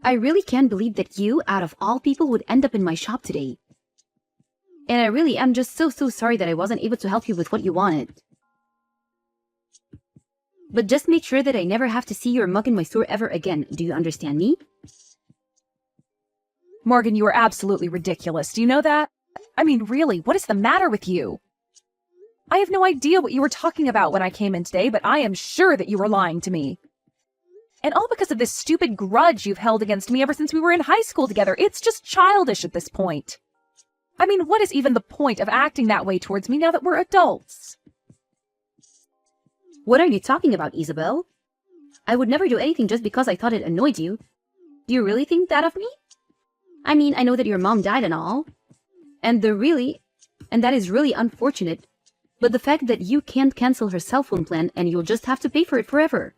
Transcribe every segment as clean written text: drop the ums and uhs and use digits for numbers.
I really can't believe that you, out of all people, would end up in my shop today. And I really am just so sorry that I wasn't able to help you with what you wanted. But just make sure that I never have to see your mug in my store ever again. Do you understand me? Morgan, you are absolutely ridiculous. Do you know that? I mean, really, what is the matter with you? I have no idea what you were talking about when I came in today, but I am sure that you were lying to me. And all because of this stupid grudge you've held against me ever since we were in high school together. It's just childish at this point. I mean, what is even the point of acting that way towards me now that we're adults? What are you talking about, Isabel? I would never do anything just because I thought it annoyed you. Do you really think that of me? I mean, I know that your mom died and all. And that is really unfortunate. But the fact that you can't cancel her cell phone plan and you'll just have to pay for it forever.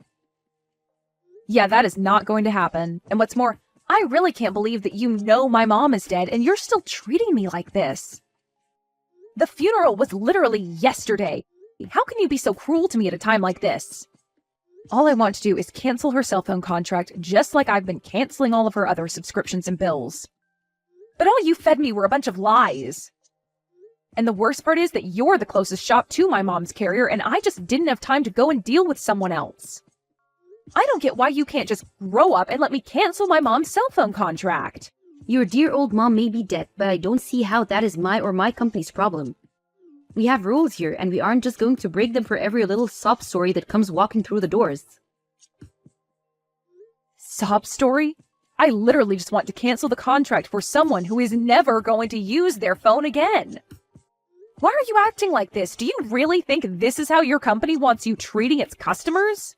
Yeah, that is not going to happen. And what's more, I really can't believe that you know my mom is dead and you're still treating me like this. The funeral was literally yesterday. How can you be so cruel to me at a time like this? All I want to do is cancel her cell phone contract just like I've been canceling all of her other subscriptions and bills. But all you fed me were a bunch of lies. And the worst part is that you're the closest shop to my mom's carrier and I just didn't have time to go and deal with someone else. I don't get why you can't just grow up and let me cancel my mom's cell phone contract. Your dear old mom may be dead, but I don't see how that is my or my company's problem. We have rules here and we aren't just going to break them for every little sob story that comes walking through the doors. Sob story? I literally just want to cancel the contract for someone who is never going to use their phone again. Why are you acting like this? Do you really think this is how your company wants you treating its customers?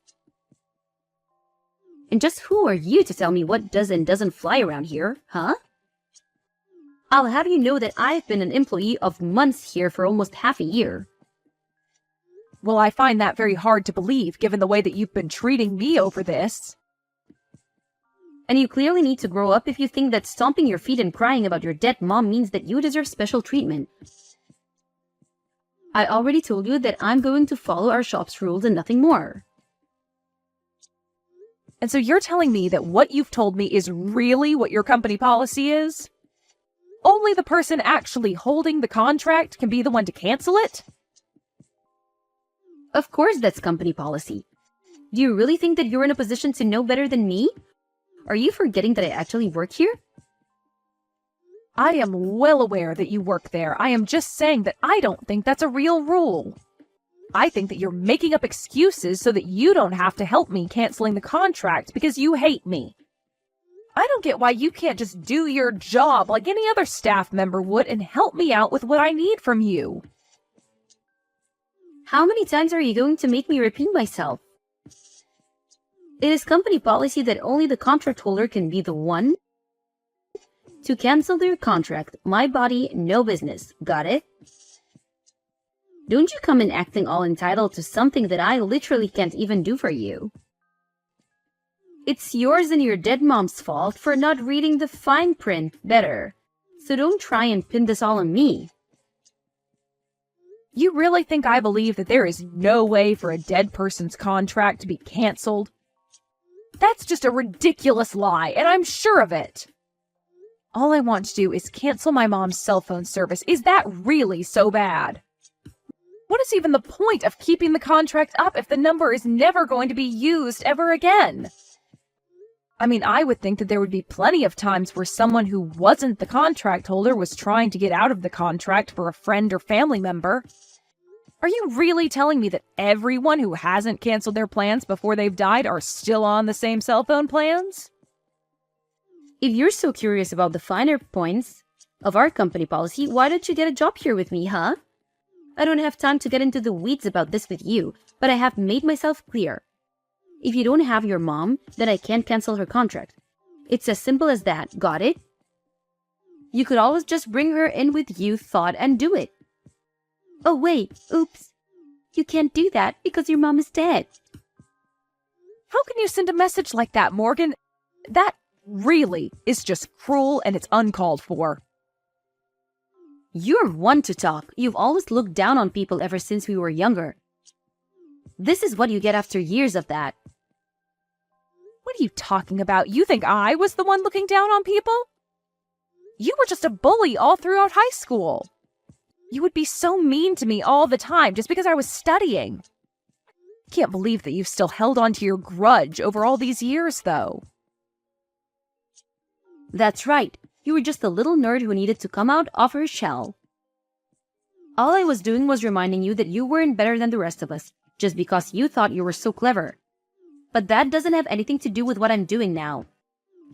And just who are you to tell me what does and doesn't fly around here, huh? I'll have you know that I've been an employee of months here for almost half a year. Well, I find that very hard to believe, given the way that you've been treating me over this. And you clearly need to grow up if you think that stomping your feet and crying about your dead mom means that you deserve special treatment. I already told you that I'm going to follow our shop's rules and nothing more. And so you're telling me that what you've told me is really what your company policy is? Only the person actually holding the contract can be the one to cancel it? Of course that's company policy. Do you really think that you're in a position to know better than me? Are you forgetting that I actually work here? I am well aware that you work there. I am just saying that I don't think that's a real rule. I think that you're making up excuses so that you don't have to help me canceling the contract because you hate me. I don't get why you can't just do your job like any other staff member would and help me out with what I need from you. How many times are you going to make me repeat myself? It is company policy that only the contract holder can be the one to cancel their contract. My body, no business. Got it? Don't you come in acting all entitled to something that I literally can't even do for you. It's yours and your dead mom's fault for not reading the fine print better. So don't try and pin this all on me. You really think I believe that there is no way for a dead person's contract to be canceled? That's just a ridiculous lie, and I'm sure of it. All I want to do is cancel my mom's cell phone service. Is that really so bad? What is even the point of keeping the contract up if the number is never going to be used ever again? I mean, I would think that there would be plenty of times where someone who wasn't the contract holder was trying to get out of the contract for a friend or family member. Are you really telling me that everyone who hasn't canceled their plans before they've died are still on the same cell phone plans? If you're so curious about the finer points of our company policy, why don't you get a job here with me, huh? I don't have time to get into the weeds about this with you, but I have made myself clear. If you don't have your mom, then I can't cancel her contract. It's as simple as that, got it? You could always just bring her in with you, thought, and do it. Oh wait, oops. You can't do that because your mom is dead. How can you send a message like that, Morgan? That really is just cruel and it's uncalled for. You're one to talk. You've always looked down on people ever since we were younger. This is what you get after years of that. What are you talking about? You think I was the one looking down on people? You were just a bully all throughout high school. You would be so mean to me all the time just because I was studying. Can't believe that you've still held on to your grudge over all these years, though. That's right. You were just a little nerd who needed to come out of her shell. All I was doing was reminding you that you weren't better than the rest of us, just because you thought you were so clever. But that doesn't have anything to do with what I'm doing now.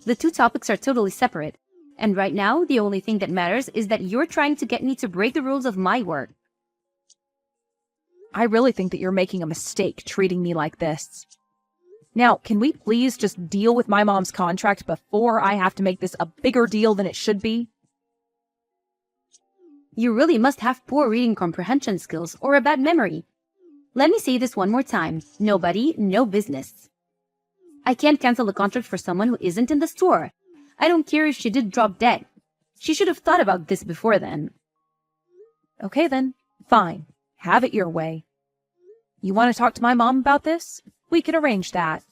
The two topics are totally separate. And right now, the only thing that matters is that you're trying to get me to break the rules of my work. I really think that you're making a mistake treating me like this. Now, can we please just deal with my mom's contract before I have to make this a bigger deal than it should be? You really must have poor reading comprehension skills or a bad memory. Let me say this one more time. Nobody, no business. I can't cancel the contract for someone who isn't in the store. I don't care if she did drop dead. She should have thought about this before then. Okay then, fine. Have it your way. You want to talk to my mom about this? We can arrange that.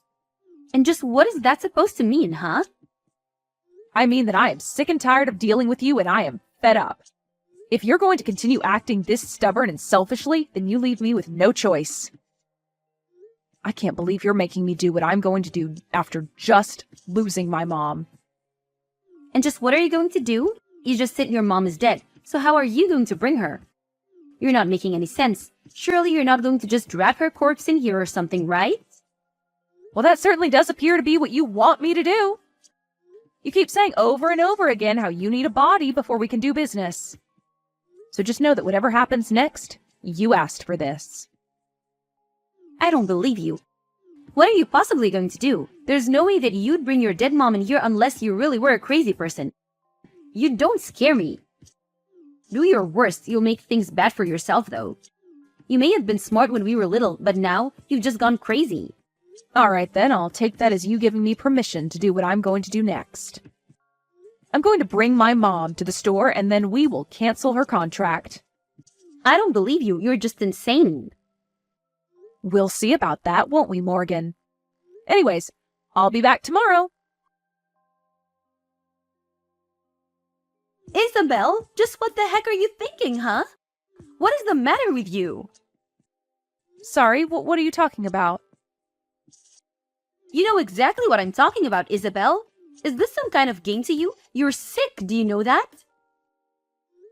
And just what is that supposed to mean, huh? I mean that I am sick and tired of dealing with you and I am fed up. If you're going to continue acting this stubborn and selfishly, then you leave me with no choice. I can't believe you're making me do what I'm going to do after just losing my mom. And just what are you going to do? You just said your mom is dead, so how are you going to bring her? You're not making any sense. Surely you're not going to just drag her corpse in here or something, right? Well, that certainly does appear to be what you want me to do. You keep saying over and over again how you need a body before we can do business. So just know that whatever happens next, you asked for this. I don't believe you. What are you possibly going to do? There's no way that you'd bring your dead mom in here unless you really were a crazy person. You don't scare me. Do your worst, you'll make things bad for yourself though. You may have been smart when we were little, but now you've just gone crazy. Alright then, I'll take that as you giving me permission to do what I'm going to do next. I'm going to bring my mom to the store and then we will cancel her contract. I don't believe you, you're just insane. We'll see about that, won't we, Morgan? Anyways, I'll be back tomorrow. Isabel, just what the heck are you thinking, huh? What is the matter with you? Sorry, what are you talking about? You know exactly what I'm talking about, Isabel. Is this some kind of game to you? You're sick, do you know that?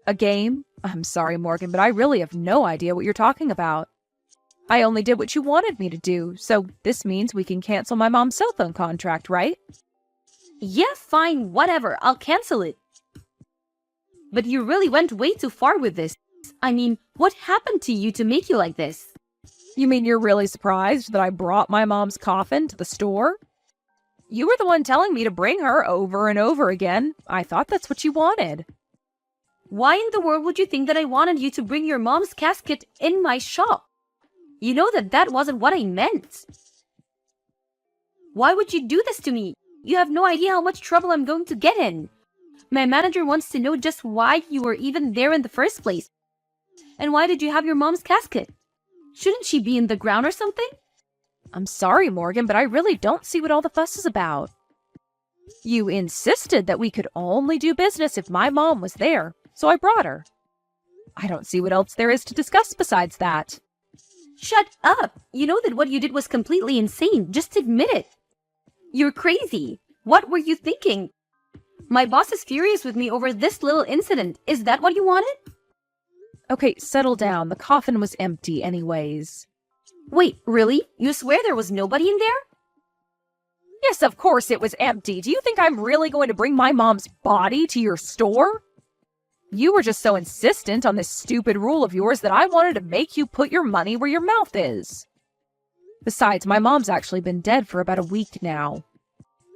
A game? I'm sorry, Morgan, but I really have no idea what you're talking about. I only did what you wanted me to do, so this means we can cancel my mom's cell phone contract, right? Yeah, fine, whatever, I'll cancel it. But you really went way too far with this. I mean, what happened to you to make you like this? You mean you're really surprised that I brought my mom's coffin to the store? You were the one telling me to bring her over and over again. I thought that's what you wanted. Why in the world would you think that I wanted you to bring your mom's casket in my shop? You know that that wasn't what I meant. Why would you do this to me? You have no idea how much trouble I'm going to get in. My manager wants to know just why you were even there in the first place. And why did you have your mom's casket? Shouldn't she be in the ground or something? I'm sorry, Morgan, but I really don't see what all the fuss is about. You insisted that we could only do business if my mom was there, so I brought her. I don't see what else there is to discuss besides that. Shut up! You know that what you did was completely insane. Just admit it. You're crazy. What were you thinking? My boss is furious with me over this little incident. Is that what you wanted? Okay, settle down. The coffin was empty anyways. Wait, really? You swear there was nobody in there? Yes, of course it was empty. Do you think I'm really going to bring my mom's body to your store? You were just so insistent on this stupid rule of yours that I wanted to make you put your money where your mouth is. Besides, my mom's actually been dead for about a week now.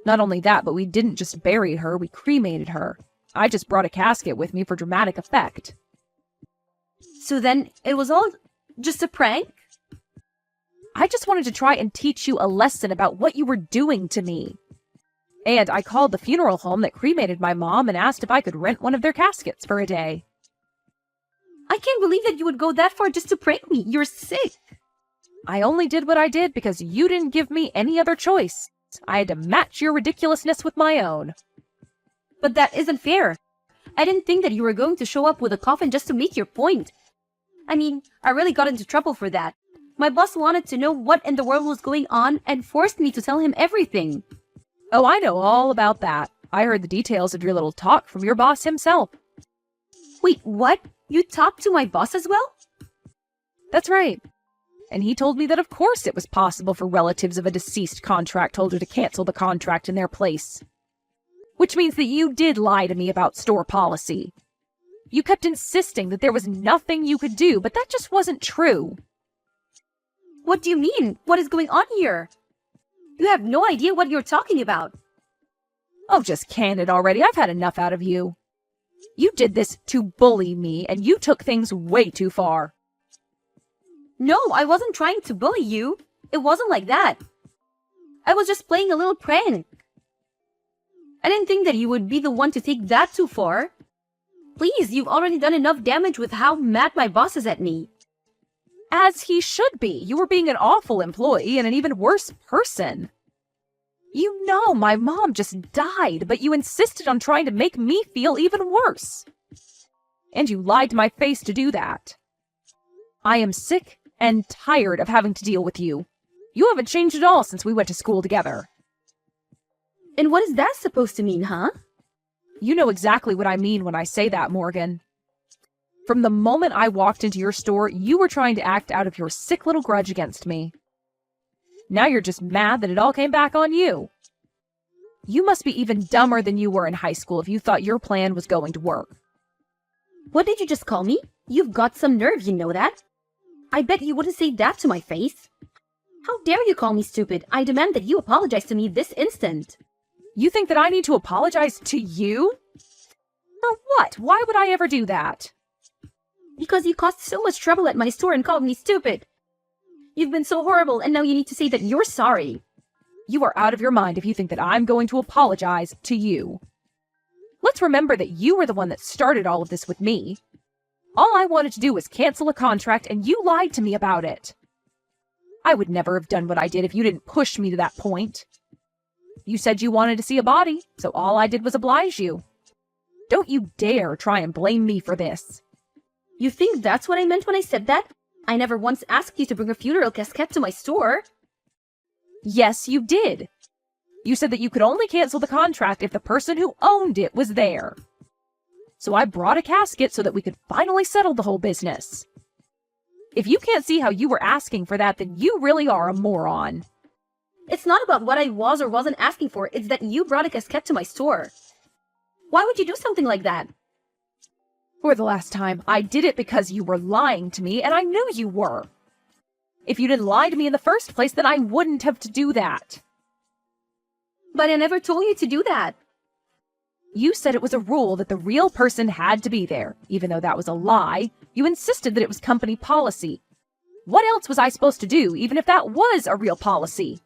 Not only that, but we didn't just bury her, we cremated her. I just brought a casket with me for dramatic effect. So then, it was all just a prank? I just wanted to try and teach you a lesson about what you were doing to me. And I called the funeral home that cremated my mom and asked if I could rent one of their caskets for a day. I can't believe that you would go that far just to prank me. You're sick. I only did what I did because you didn't give me any other choice. I had to match your ridiculousness with my own. But that isn't fair. I didn't think that you were going to show up with a coffin just to make your point. I mean, I really got into trouble for that. My boss wanted to know what in the world was going on and forced me to tell him everything. Oh, I know all about that. I heard the details of your little talk from your boss himself. Wait, what? You talked to my boss as well? That's right. And he told me that of course it was possible for relatives of a deceased contract holder to cancel the contract in their place. Which means that you did lie to me about store policy. You kept insisting that there was nothing you could do, but that just wasn't true. What do you mean? What is going on here? You have no idea what you're talking about. Oh, just can it already. I've had enough out of you. You did this to bully me, and you took things way too far. No, I wasn't trying to bully you. It wasn't like that. I was just playing a little prank. I didn't think that you would be the one to take that too far. Please, you've already done enough damage with how mad my boss is at me. As he should be. You were being an awful employee and an even worse person. You know, my mom just died, but you insisted on trying to make me feel even worse. And you lied to my face to do that. I am sick and tired of having to deal with you. You haven't changed at all since we went to school together. And what is that supposed to mean, huh? You know exactly what I mean when I say that, Morgan. From the moment I walked into your store, you were trying to act out of your sick little grudge against me. Now you're just mad that it all came back on you. You must be even dumber than you were in high school if you thought your plan was going to work. What did you just call me? You've got some nerve, you know that? I bet you wouldn't say that to my face. How dare you call me stupid? I demand that you apologize to me this instant. You think that I need to apologize to you? For what? Why would I ever do that? Because you caused so much trouble at my store and called me stupid. You've been so horrible, and now you need to say that you're sorry. You are out of your mind if you think that I'm going to apologize to you. Let's remember that you were the one that started all of this with me. All I wanted to do was cancel a contract, and you lied to me about it. I would never have done what I did if you didn't push me to that point. You said you wanted to see a body, so all I did was oblige you. Don't you dare try and blame me for this. You think that's what I meant when I said that? I never once asked you to bring a funeral casket to my store. Yes, you did. You said that you could only cancel the contract if the person who owned it was there. So I brought a casket so that we could finally settle the whole business. If you can't see how you were asking for that, then you really are a moron. It's not about what I was or wasn't asking for, it's that you brought a casket to my store. Why would you do something like that? For the last time, I did it because you were lying to me, and I knew you were. If you didn't lie to me in the first place, then I wouldn't have to do that. But I never told you to do that. You said it was a rule that the real person had to be there. Even though that was a lie, you insisted that it was company policy. What else was I supposed to do, even if that was a real policy?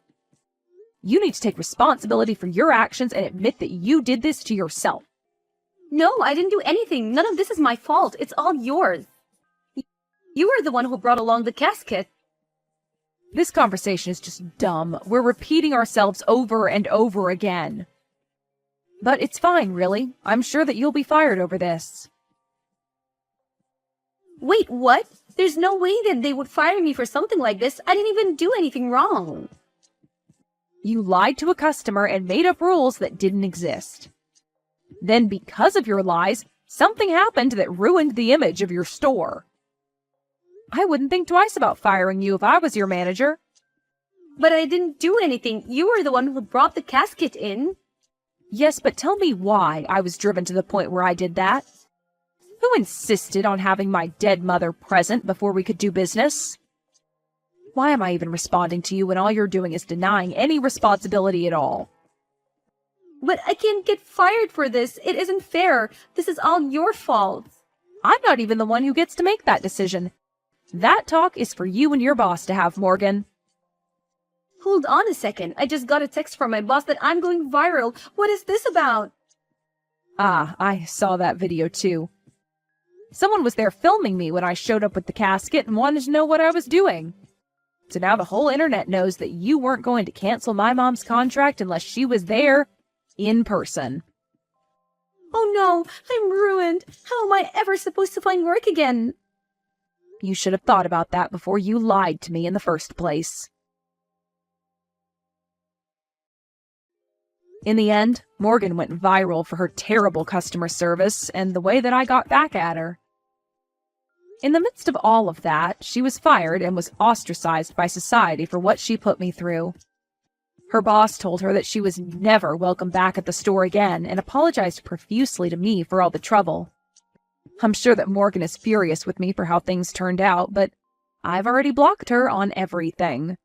You need to take responsibility for your actions and admit that you did this to yourself. No, I didn't do anything. None of this is my fault. It's all yours. You were the one who brought along the casket. This conversation is just dumb. We're repeating ourselves over and over again. But it's fine, really. I'm sure that you'll be fired over this. Wait, what? There's no way that they would fire me for something like this. I didn't even do anything wrong. You lied to a customer and made up rules that didn't exist. Then, because of your lies, something happened that ruined the image of your store. I wouldn't think twice about firing you if I was your manager. But I didn't do anything. You were the one who brought the casket in. Yes, but tell me why I was driven to the point where I did that. Who insisted on having my dead mother present before we could do business? Why am I even responding to you when all you're doing is denying any responsibility at all? But I can't get fired for this. It isn't fair. This is all your fault. I'm not even the one who gets to make that decision. That talk is for you and your boss to have, Morgan. Hold on a second. I just got a text from my boss that I'm going viral. What is this about? Ah, I saw that video too. Someone was there filming me when I showed up with the casket and wanted to know what I was doing. So now the whole internet knows that you weren't going to cancel my mom's contract unless she was there in person. Oh no, I'm ruined. How am I ever supposed to find work again? You should have thought about that before you lied to me in the first place. In the end, Morgan went viral for her terrible customer service and the way that I got back at her. In the midst of all of that, she was fired and was ostracized by society for what she put me through. Her boss told her that she was never welcome back at the store again and apologized profusely to me for all the trouble. I'm sure that Morgan is furious with me for how things turned out, but I've already blocked her on everything.